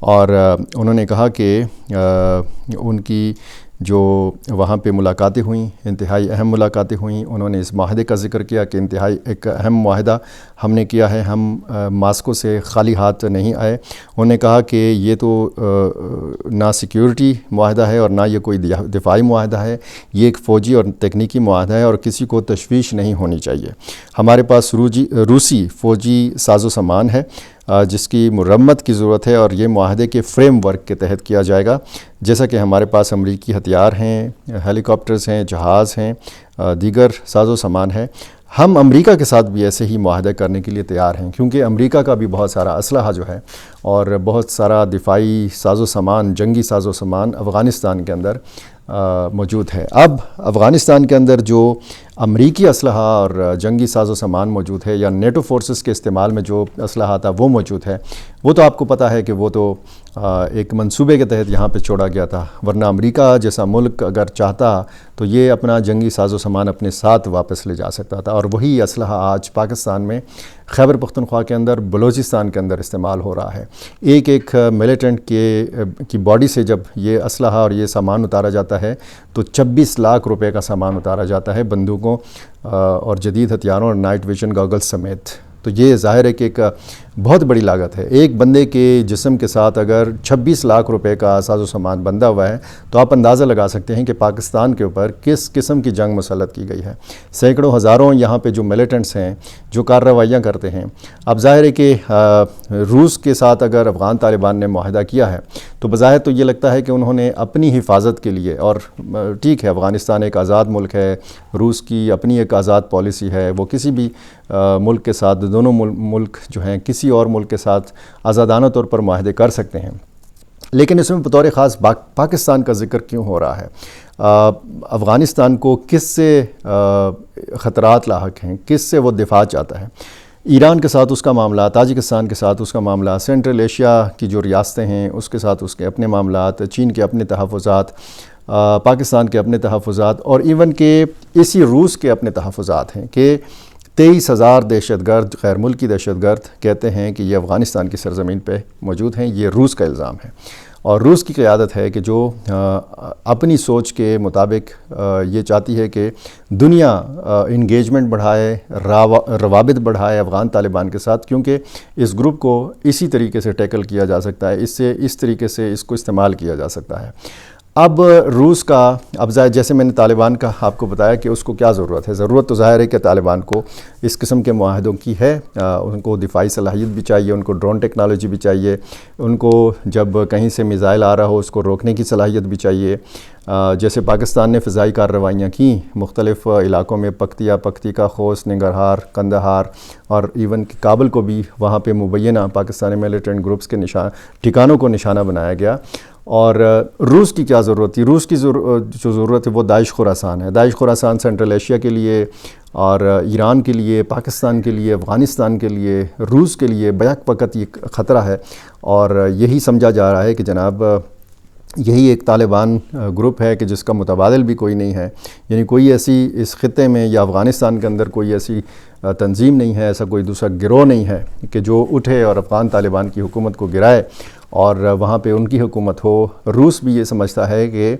اور انہوں نے کہا کہ ان کی جو وہاں پہ ملاقاتیں ہوئیں انتہائی اہم ملاقاتیں ہوئیں. انہوں نے اس معاہدے کا ذکر کیا کہ انتہائی ایک اہم معاہدہ ہم نے کیا ہے, ہم ماسکو سے خالی ہاتھ نہیں آئے. انہوں نے کہا کہ یہ تو نہ سیکیورٹی معاہدہ ہے اور نہ یہ کوئی دفاعی معاہدہ ہے, یہ ایک فوجی اور تکنیکی معاہدہ ہے اور کسی کو تشویش نہیں ہونی چاہیے. ہمارے پاس روسی فوجی ساز و سامان ہے جس کی مرمت کی ضرورت ہے اور یہ معاہدے کے فریم ورک کے تحت کیا جائے گا. جیسا کہ ہمارے پاس امریکی ہتھیار ہیں, ہیلی کاپٹرز ہیں, جہاز ہیں, دیگر ساز و سامان ہے. ہم امریکہ کے ساتھ بھی ایسے ہی معاہدے کرنے کے لیے تیار ہیں, کیونکہ امریکہ کا بھی بہت سارا اسلحہ جو ہے اور بہت سارا دفاعی ساز و سامان, جنگی ساز و سامان افغانستان کے اندر موجود ہے. اب افغانستان کے اندر جو امریکی اسلحہ اور جنگی ساز و سامان موجود ہے یا نیٹو فورسز کے استعمال میں جو اسلحہ تھا وہ موجود ہے, وہ تو آپ کو پتہ ہے کہ وہ تو ایک منصوبے کے تحت یہاں پہ چھوڑا گیا تھا. ورنہ امریکہ جیسا ملک اگر چاہتا تو یہ اپنا جنگی ساز و سامان اپنے ساتھ واپس لے جا سکتا تھا, اور وہی اسلحہ آج پاکستان میں خیبر پختونخوا کے اندر, بلوچستان کے اندر استعمال ہو رہا ہے. ایک ملیٹنٹ کی باڈی سے جب یہ اسلحہ اور یہ سامان اتارا جاتا ہے تو 26 لاکھ روپے کا سامان اتارا جاتا ہے, بندوقوں اور جدید ہتھیاروں اور نائٹ ویژن گاگل سمیت. تو یہ ظاہر ہے کہ ایک بہت بڑی لاگت ہے. ایک بندے کے جسم کے ساتھ اگر 26 لاکھ روپے کا ساز و سامان بندھا ہوا ہے تو آپ اندازہ لگا سکتے ہیں کہ پاکستان کے اوپر کس قسم کی جنگ مسلط کی گئی ہے. سینکڑوں ہزاروں یہاں پہ جو ملیٹنٹس ہیں جو کارروائیاں کرتے ہیں. اب ظاہر ہے کہ روس کے ساتھ اگر افغان طالبان نے معاہدہ کیا ہے تو بظاہر تو یہ لگتا ہے کہ انہوں نے اپنی حفاظت کے لیے, اور ٹھیک ہے افغانستان ایک آزاد ملک ہے, روس کی اپنی ایک آزاد پالیسی ہے, وہ کسی بھی ملک کے ساتھ, دونوں ملک جو ہیں کسی اور ملک کے ساتھ آزادانہ طور پر معاہدے کر سکتے ہیں, لیکن اس میں بطور خاص پاکستان کا ذکر کیوں ہو رہا ہے؟ افغانستان کو کس سے خطرات لاحق ہیں, کس سے وہ دفاع چاہتا ہے؟ ایران کے ساتھ اس کا معاملہ, تاجکستان کے ساتھ اس کا معاملہ, سینٹرل ایشیا کی جو ریاستیں ہیں اس کے ساتھ اس کے اپنے معاملات, چین کے اپنے تحفظات, پاکستان کے اپنے تحفظات, اور ایون کہ اسی روس کے اپنے تحفظات ہیں کہ 23,000 دہشت گرد, غیر ملکی دہشت گرد کہتے ہیں کہ یہ افغانستان کی سرزمین پہ موجود ہیں. یہ روس کا الزام ہے, اور روس کی قیادت ہے کہ جو اپنی سوچ کے مطابق یہ چاہتی ہے کہ دنیا انگیجمنٹ بڑھائے, روابط بڑھائے افغان طالبان کے ساتھ, کیونکہ اس گروپ کو اسی طریقے سے ٹیکل کیا جا سکتا ہے, اس طریقے سے اس کو استعمال کیا جا سکتا ہے. اب روس کا, اب جیسے میں نے طالبان کا آپ کو بتایا کہ اس کو کیا ضرورت ہے. ضرورت تو ظاہر ہے کہ طالبان کو اس قسم کے معاہدوں کی ہے. ان کو دفاعی صلاحیت بھی چاہیے, ان کو ڈرون ٹیکنالوجی بھی چاہیے, ان کو جب کہیں سے میزائل آ رہا ہو اس کو روکنے کی صلاحیت بھی چاہیے. جیسے پاکستان نے فضائی کارروائیاں کیں مختلف علاقوں میں, پکتیکا, خوست, ننگرہار, قندھار اور ایون کہ کابل کو بھی وہاں پہ مبینہ پاکستانی ملیٹنٹ گروپس کے ٹھکانوں کو نشانہ بنایا گیا. اور روس کی کیا ضرورت تھی؟ روس کی جو ضرورت ہے وہ داعش خراسان ہے. داعش خراسان سینٹرل ایشیا کے لیے اور ایران کے لیے, پاکستان کے لیے, افغانستان کے لیے, روس کے لیے بیک وقت یہ خطرہ ہے, اور یہی سمجھا جا رہا ہے کہ جناب یہی ایک طالبان گروپ ہے کہ جس کا متبادل بھی کوئی نہیں ہے. یعنی کوئی ایسی اس خطے میں یا افغانستان کے اندر کوئی ایسی تنظیم نہیں ہے, ایسا کوئی دوسرا گروہ نہیں ہے کہ جو اٹھے اور افغان طالبان کی حکومت کو گرائے اور وہاں پہ ان کی حکومت ہو. روس بھی یہ سمجھتا ہے کہ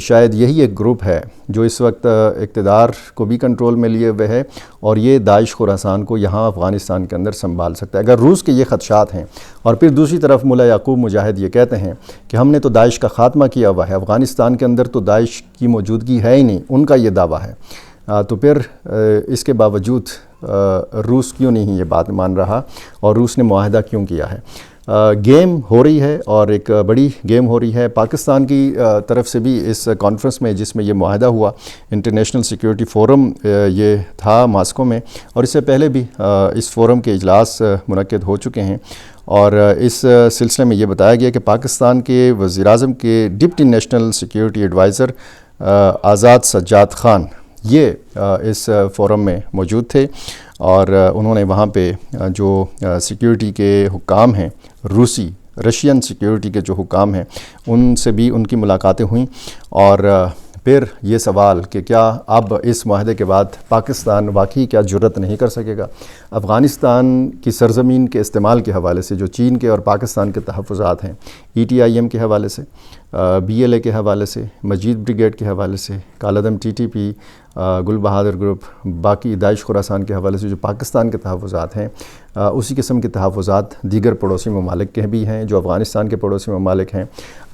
شاید یہی ایک گروپ ہے جو اس وقت اقتدار کو بھی کنٹرول میں لیے ہوئے ہے اور یہ داعش خراسان کو یہاں افغانستان کے اندر سنبھال سکتا ہے. اگر روس کے یہ خدشات ہیں, اور پھر دوسری طرف ملا یعقوب مجاہد یہ کہتے ہیں کہ ہم نے تو داعش کا خاتمہ کیا ہوا ہے, افغانستان کے اندر تو داعش کی موجودگی ہے ہی نہیں, ان کا یہ دعویٰ ہے, تو پھر اس کے باوجود روس کیوں نہیں یہ بات مان رہا اور روس نے معاہدہ کیوں کیا ہے؟ گیم ہو رہی ہے اور ایک بڑی گیم ہو رہی ہے. پاکستان کی طرف سے بھی اس کانفرنس میں جس میں یہ معاہدہ ہوا, انٹرنیشنل سیکیورٹی فورم یہ تھا ماسکو میں, اور اس سے پہلے بھی اس فورم کے اجلاس منعقد ہو چکے ہیں, اور اس سلسلے میں یہ بتایا گیا کہ پاکستان کے وزیر اعظم کے ڈپٹی نیشنل سیکیورٹی ایڈوائزر آزاد سجاد خان یہ اس فورم میں موجود تھے, اور انہوں نے وہاں پہ جو سیکیورٹی کے حکام ہیں, رشین سیکیورٹی کے جو حکام ہیں, ان سے بھی ان کی ملاقاتیں ہوئیں, اور پھر یہ سوال کہ کیا اب اس معاہدے کے بعد پاکستان واقعی کیا جرت نہیں کر سکے گا؟ افغانستان کی سرزمین کے استعمال کے حوالے سے جو چین کے اور پاکستان کے تحفظات ہیں، ETIM کے حوالے سے، BLA کے حوالے سے، مجید بریگیڈ کے حوالے سے، کالعدم TTP، گل بہادر گروپ، باقی داعش خراسان کے حوالے سے جو پاکستان کے تحفظات ہیں، اسی قسم کے تحفظات دیگر پڑوسی ممالک کے بھی ہیں جو افغانستان کے پڑوسی ممالک ہیں۔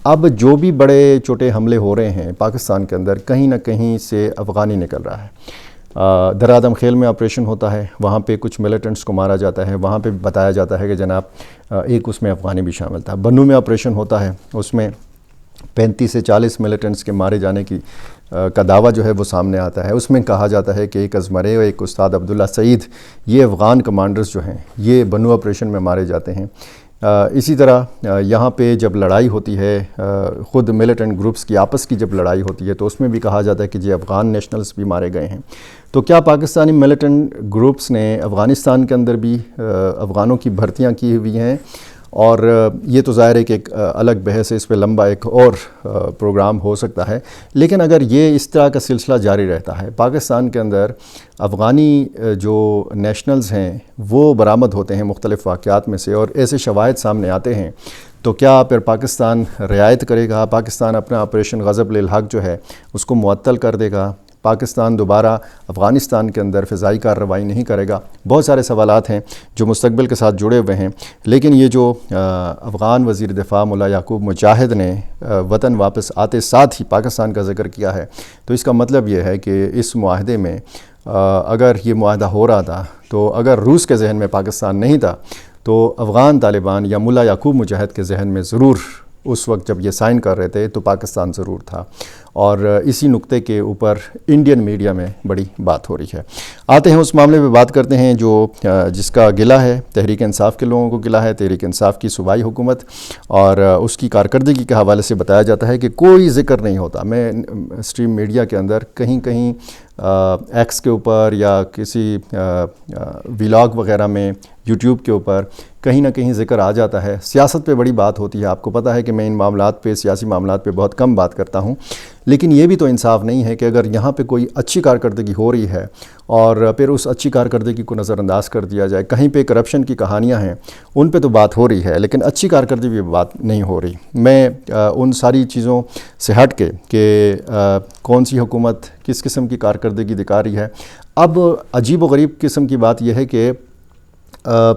اب جو بھی بڑے چھوٹے حملے ہو رہے ہیں پاکستان کے اندر، کہیں نہ کہیں سے افغانی نکل رہا ہے۔ درادم خیل میں آپریشن ہوتا ہے، وہاں پہ کچھ ملیٹنٹس کو مارا جاتا ہے، وہاں پہ بتایا جاتا ہے کہ جناب ایک اس میں افغانی بھی شامل تھا۔ بنو میں آپریشن ہوتا ہے، اس میں 35 سے 40 ملیٹنٹس کے مارے جانے کا دعویٰ جو ہے وہ سامنے آتا ہے۔ اس میں کہا جاتا ہے کہ ایک ازمرے اور ایک استاد عبداللہ سعید، یہ افغان کمانڈرز جو ہیں یہ بنو آپریشن میں مارے جاتے ہیں۔ اسی طرح یہاں پہ جب لڑائی ہوتی ہے، خود ملیٹنٹ گروپس کی آپس کی جب لڑائی ہوتی ہے تو اس میں بھی کہا جاتا ہے کہ یہ افغان نیشنلز بھی مارے گئے ہیں۔ تو کیا پاکستانی ملیٹنٹ گروپس نے افغانستان کے اندر بھی افغانوں کی بھرتیاں کی ہوئی ہیں؟ اور یہ تو ظاہر ہے کہ ایک الگ بحث ہے، اس پہ لمبا ایک اور پروگرام ہو سکتا ہے، لیکن اگر یہ اس طرح کا سلسلہ جاری رہتا ہے، پاکستان کے اندر افغانی جو نیشنلز ہیں وہ برآمد ہوتے ہیں مختلف واقعات میں سے اور ایسے شواہد سامنے آتے ہیں، تو کیا پھر پاکستان رعایت کرے گا؟ پاکستان اپنا آپریشن غضب للحق جو ہے اس کو معطل کر دے گا؟ پاکستان دوبارہ افغانستان کے اندر فضائی کارروائی نہیں کرے گا؟ بہت سارے سوالات ہیں جو مستقبل کے ساتھ جڑے ہوئے ہیں، لیکن یہ جو افغان وزیر دفاع ملا یعقوب مجاہد نے وطن واپس آتے ساتھ ہی پاکستان کا ذکر کیا ہے، تو اس کا مطلب یہ ہے کہ اس معاہدے میں اگر یہ معاہدہ ہو رہا تھا تو اگر روس کے ذہن میں پاکستان نہیں تھا تو افغان طالبان یا ملا یعقوب مجاہد کے ذہن میں ضرور اس وقت جب یہ سائن کر رہے تھے تو پاکستان ضرور تھا، اور اسی نقطے کے اوپر انڈین میڈیا میں بڑی بات ہو رہی ہے۔ آتے ہیں اس معاملے پہ بات کرتے ہیں جو جس کا گلہ ہے تحریک انصاف کے لوگوں کو گلہ ہے، تحریک انصاف کی صوبائی حکومت اور اس کی کارکردگی کے حوالے سے بتایا جاتا ہے کہ کوئی ذکر نہیں ہوتا۔ میں اسٹریم میڈیا کے اندر کہیں ایکس کے اوپر یا کسی ویلاگ وغیرہ میں، یوٹیوب کے اوپر کہیں نہ کہیں ذکر آ جاتا ہے۔ سیاست پہ بڑی بات ہوتی ہے، آپ کو پتہ ہے کہ میں ان معاملات پہ، سیاسی معاملات پہ بہت کم بات کرتا ہوں، لیکن یہ بھی تو انصاف نہیں ہے کہ اگر یہاں پہ کوئی اچھی کارکردگی ہو رہی ہے اور پھر اس اچھی کارکردگی کو نظر انداز کر دیا جائے۔ کہیں پہ کرپشن کی کہانیاں ہیں، ان پہ تو بات ہو رہی ہے، لیکن اچھی کارکردگی پہ بات نہیں ہو رہی۔ میں ان ساری چیزوں سے ہٹ کے کہ کون سی حکومت کس قسم کی کارکردگی دکھا رہی ہے، اب عجیب و غریب قسم کی بات یہ ہے کہ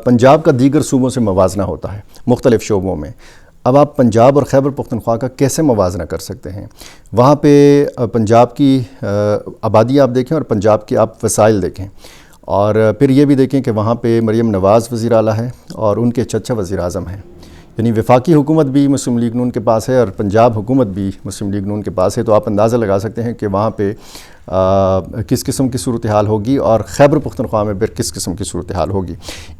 پنجاب کا دیگر صوبوں سے موازنہ ہوتا ہے مختلف شعبوں میں۔ اب آپ پنجاب اور خیبر پختونخوا کا کیسے موازنہ کر سکتے ہیں؟ وہاں پہ پنجاب کی آبادی آپ دیکھیں اور پنجاب کے آپ وسائل دیکھیں، اور پھر یہ بھی دیکھیں کہ وہاں پہ مریم نواز وزیر اعلیٰ ہے اور ان کے چچا وزیر اعظم ہیں، یعنی وفاقی حکومت بھی مسلم لیگ نون کے پاس ہے اور پنجاب حکومت بھی مسلم لیگ نون کے پاس ہے، تو آپ اندازہ لگا سکتے ہیں کہ وہاں پہ کس قسم کی صورتحال ہوگی اور خیبر پختونخوا میں پھر کس قسم کی صورتحال ہوگی۔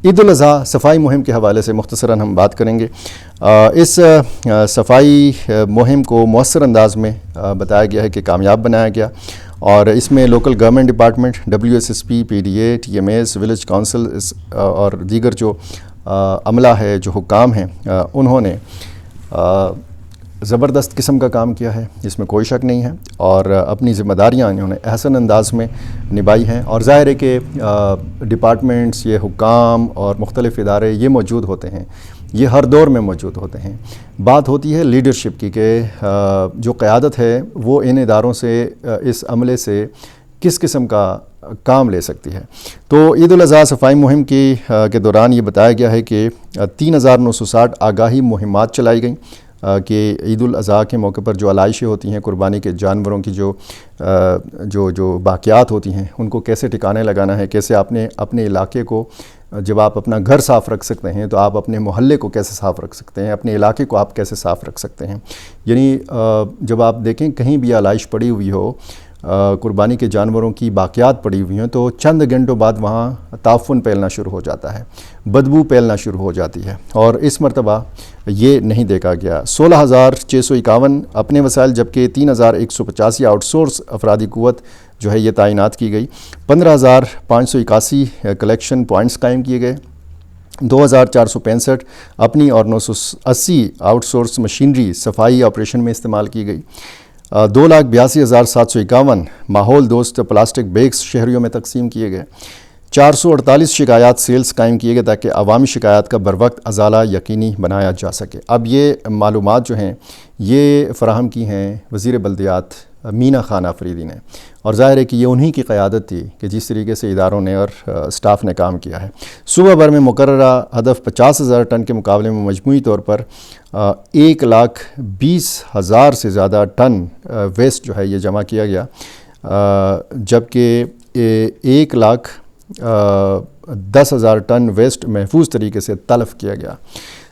عید الاضحیٰ صفائی مہم کے حوالے سے مختصراً ہم بات کریں گے۔ اس صفائی مہم کو مؤثر انداز میں بتایا گیا ہے کہ کامیاب بنایا گیا، اور اس میں local government department, WSSP، PDA، TMS، village council اور دیگر جو عملہ ہے، جو حکام ہیں، انہوں نے زبردست قسم کا کام کیا ہے، اس میں کوئی شک نہیں ہے، اور اپنی ذمہ داریاں انہوں نے احسن انداز میں نبھائی ہیں، اور ظاہر ہے کہ ڈپارٹمنٹس، یہ حکام اور مختلف ادارے یہ موجود ہوتے ہیں، یہ ہر دور میں موجود ہوتے ہیں۔ بات ہوتی ہے لیڈرشپ کی کہ جو قیادت ہے وہ ان اداروں سے، اس عملے سے کس قسم کا کام لے سکتی ہے۔ تو عید الاضحیٰ صفائی مہم کے دوران یہ بتایا گیا ہے کہ 3960 آگاہی مہمات چلائی گئیں کہ عید الاضحیٰ کے موقع پر جو علائشیں ہوتی ہیں، قربانی کے جانوروں کی جو باقیات ہوتی ہیں، ان کو کیسے ٹھکانے لگانا ہے، کیسے آپ نے اپنے علاقے کو، جب آپ اپنا گھر صاف رکھ سکتے ہیں تو آپ اپنے محلے کو کیسے صاف رکھ سکتے ہیں، اپنے علاقے کو آپ کیسے صاف رکھ سکتے ہیں۔ یعنی جب آپ دیکھیں کہیں بھی علائش پڑی ہوئی ہو، قربانی کے جانوروں کی باقیات پڑی ہوئی ہیں، تو چند گھنٹوں بعد وہاں تعفن پھیلنا شروع ہو جاتا ہے، بدبو پھیلنا شروع ہو جاتی ہے، اور اس مرتبہ یہ نہیں دیکھا گیا۔ 16,651 اپنے وسائل، جبکہ 3,185 آؤٹ سورس افرادی قوت جو ہے یہ تعینات کی گئی، 15,581 کلیکشن پوائنٹس قائم کیے گئے، 2,465 اپنی اور 980 آؤٹ سورس مشینری صفائی آپریشن میں استعمال کی گئی۔ 2,82,751 ماحول دوست پلاسٹک بیگز شہریوں میں تقسیم کیے گئے. 448 شکایات سیلز قائم کیے گئے تاکہ عوامی شکایات کا بروقت ازالہ یقینی بنایا جا سکے. اب یہ معلومات جو ہیں یہ فراہم کی ہیں وزیر بلدیات مینا خان آفریدی نے، اور ظاہر ہے کہ یہ انہی کی قیادت تھی کہ جس طریقے سے اداروں نے اور سٹاف نے کام کیا ہے. صوبہ بھر میں مقررہ ہدف 50,000 ٹن کے مقابلے میں مجموعی طور پر 1,20,000 سے زیادہ ٹن ویسٹ جو ہے یہ جمع کیا گیا، جبکہ 1,10,000 ٹن ویسٹ محفوظ طریقے سے تلف کیا گیا.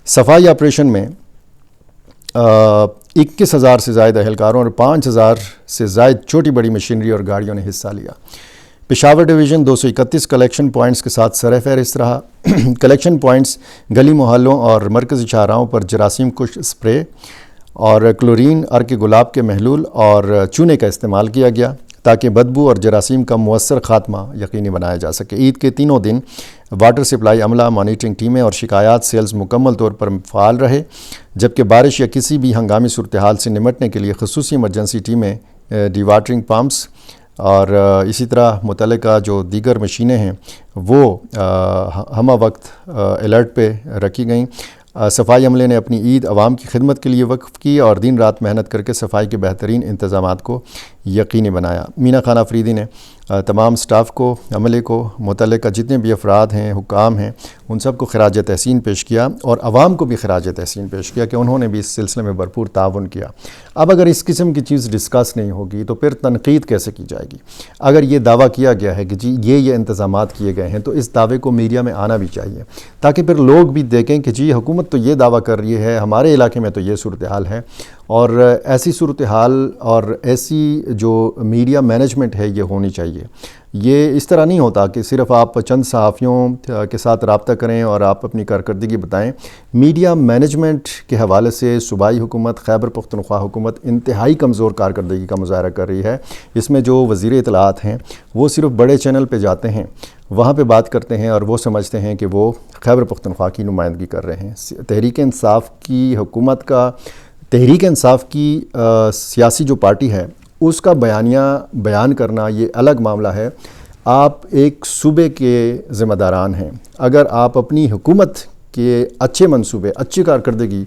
صفائی آپریشن میں 21,000 سے زائد اہلکاروں اور 5,000 سے زائد چھوٹی بڑی مشینری اور گاڑیوں نے حصہ لیا. پشاور ڈویژن 231 کلیکشن پوائنٹس کے ساتھ سر فہرست رہا. کلیکشن پوائنٹس گلی محلوں اور مرکزی شاہراہوں پر جراثیم کش اسپرے اور کلورین ارک گلاب کے محلول اور چونے کا استعمال کیا گیا تاکہ بدبو اور جراثیم کا مؤثر خاتمہ یقینی بنایا جا سکے. عید کے تینوں دن واٹر سپلائی عملہ، مانیٹرنگ ٹیمیں اور شکایات سیلز مکمل طور پر فعال رہے، جبکہ بارش یا کسی بھی ہنگامی صورتحال سے نمٹنے کے لیے خصوصی ایمرجنسی ٹیمیں، ڈی واٹرنگ پمپس اور اسی طرح متعلقہ جو دیگر مشینیں ہیں وہ ہمہ وقت الرٹ پہ رکھی گئیں. صفائی عملے نے اپنی عید عوام کی خدمت کے لیے وقف کی اور دن رات محنت کر کے صفائی کے بہترین انتظامات کو یقینی بنایا. مینا خان آفریدی نے تمام سٹاف کو، عملے کو، متعلقہ جتنے بھی افراد ہیں، حکام ہیں، ان سب کو خراج تحسین پیش کیا اور عوام کو بھی خراج تحسین پیش کیا کہ انہوں نے بھی اس سلسلے میں بھرپور تعاون کیا. اب اگر اس قسم کی چیز ڈسکس نہیں ہوگی تو پھر تنقید کیسے کی جائے گی؟ اگر یہ دعویٰ کیا گیا ہے کہ جی یہ انتظامات کیے گئے ہیں تو اس دعوے کو میڈیا میں آنا بھی چاہیے تاکہ پھر لوگ بھی دیکھیں کہ جی حکومت تو یہ دعویٰ کر رہی ہے، ہمارے علاقے میں تو یہ صورتحال ہے. اور ایسی صورتحال اور ایسی جو میڈیا مینجمنٹ ہے یہ ہونی چاہیے. یہ اس طرح نہیں ہوتا کہ صرف آپ چند صحافیوں کے ساتھ رابطہ کریں اور آپ اپنی کارکردگی بتائیں. میڈیا مینجمنٹ کے حوالے سے صوبائی حکومت، خیبر پختونخوا حکومت انتہائی کمزور کارکردگی کا مظاہرہ کر رہی ہے. اس میں جو وزیر اطلاعات ہیں وہ صرف بڑے چینل پہ جاتے ہیں، وہاں پہ بات کرتے ہیں اور وہ سمجھتے ہیں کہ وہ خیبر پختونخوا کی نمائندگی کر رہے ہیں. تحریک انصاف کی حکومت کا، تحریک انصاف کی سیاسی جو پارٹی ہے اس کا بیانیہ بیان کرنا یہ الگ معاملہ ہے. آپ ایک صوبے کے ذمہ داران ہیں، اگر آپ اپنی حکومت کے اچھے منصوبے، اچھی کارکردگی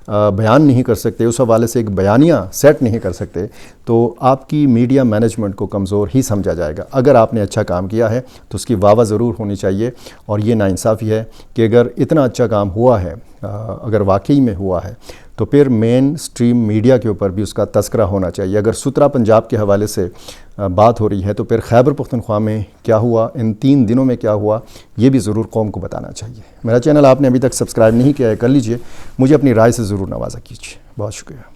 بیان نہیں کر سکتے، اس حوالے سے ایک بیانیہ سیٹ نہیں کر سکتے تو آپ کی میڈیا مینجمنٹ کو کمزور ہی سمجھا جائے گا. اگر آپ نے اچھا کام کیا ہے تو اس کی واہ ضرور ہونی چاہیے. اور یہ ناانصافی ہے کہ اگر اتنا اچھا کام ہوا ہے، اگر واقعی میں ہوا ہے تو پھر مین سٹریم میڈیا کے اوپر بھی اس کا تذکرہ ہونا چاہیے. اگر سترہ پنجاب کے حوالے سے بات ہو رہی ہے تو پھر خیبر پختونخوا میں کیا ہوا، ان 3 دنوں میں کیا ہوا، یہ بھی ضرور قوم کو بتانا چاہیے. میرا چینل آپ نے ابھی تک سبسکرائب نہیں کیا ہے، کر لیجئے. مجھے اپنی رائے سے ضرور نوازا کیجیے. بہت شکریہ.